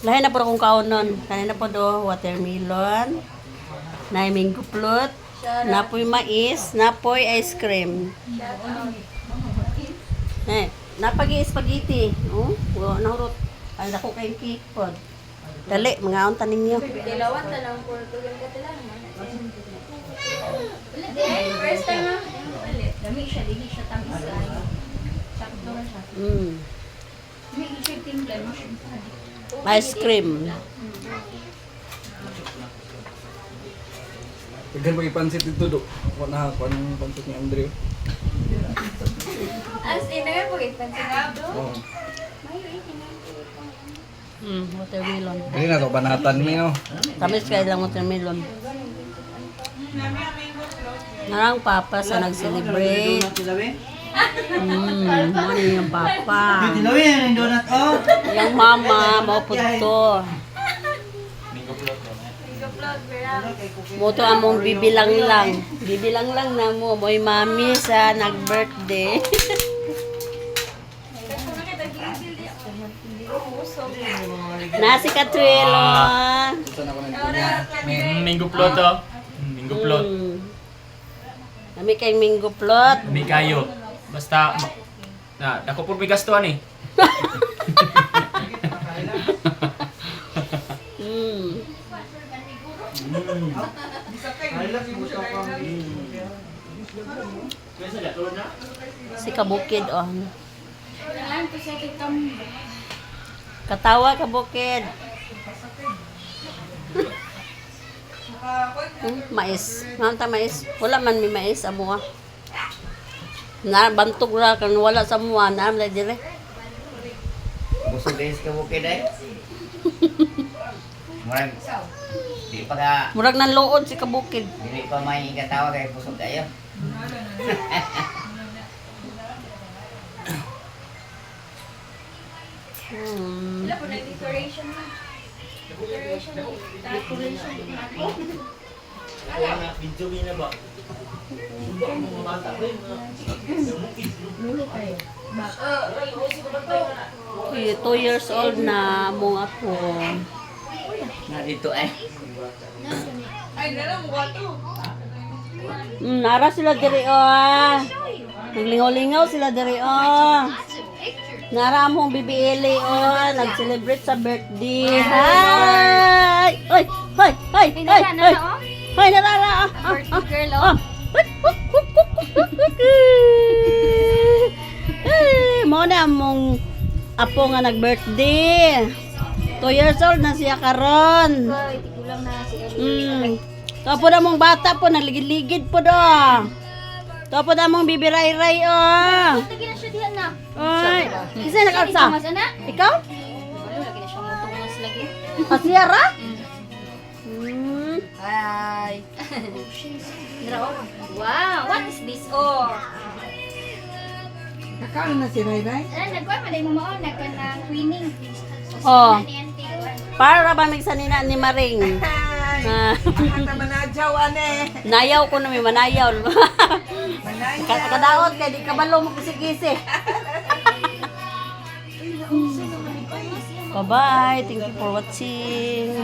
Lahi na po akong kaunon. Kanina po do, watermelon, mango float, napoy mais, napoy ice cream. Napagi spaghetti. Oh, nahurot. Ay, ako kayong cake po. Dali, mga unta ninyo. Dilawan ta lang po tugan ka tila. First time na. Dami siya, dili siya tamis ay. Sakto na siya. May siya timplan mo siya. Ice cream. Tignan mo ipansit dito, do. Wala ako anong pansit ni Andre. As in, nagay po ipansin. Oo. Watermelon. Dili na to banatan niyo. Tamis kayo lang watermelon. Narang papa sa nag-celebrate. Ano yung papa? Tilawin yung donut oh. Yung mama, maupod to. Moto among bibilang lang. Bibilang lang na mo. Mo'y mami sa nag-birthday. Nasi Katuelo. Minggo plot oh. Minggo plot. Kami kay Mingo Plot. May kayo. Basta ako po may gastuan eh. Si Kabukid oh. Kailangan ko sa kitang Katawa Kabukid. Mais. Manta mais. Wala man may mais amo ah. Na bantog ra kan wala sa mua na amla dire. Busog guys ka bukid ay. Murag di pa ka Murag nang luod si Kabukid. dili pa may katawa kay busog kayo. wala po na decoration na. Decoration na. Decoration na. Okay, 2 years old na mong ako. Na dito ay. Nara sila diri oh. Naglingaw-lingaw sila diri oh. Nara mong BBL oh, nag-celebrate sa birthday. Hi! Oy, hoy, hoy, hoy, hoy. Hoy, Nara. Birthday girl oh. Mo na mong apo nga nag-birthday. 2 years old na siya karon. Hoy, tikulang na si Ellie. Tapo na mong bata po, nagligid-ligid po do. Tapo na mong bibiray-ray oh. Lagi na siya diyan na. Ay, isa nag-alsa? Mas ana? Ikaw? Wala, lagi na siya mutungas lagi. Asiyara? Hi. Wow, what is this? Oh. Nakano na si Ray Ray? Nagkuha pa dahil mo maon, nagkanang twinning. Oh. Ni auntie. Para ba may sanina ni Maring? Ah, Manadyaw ane. nayaw ko na may manayaw. Kadaot kay di kabalo mo kisi-kisi. Bye-bye. Thank you for watching.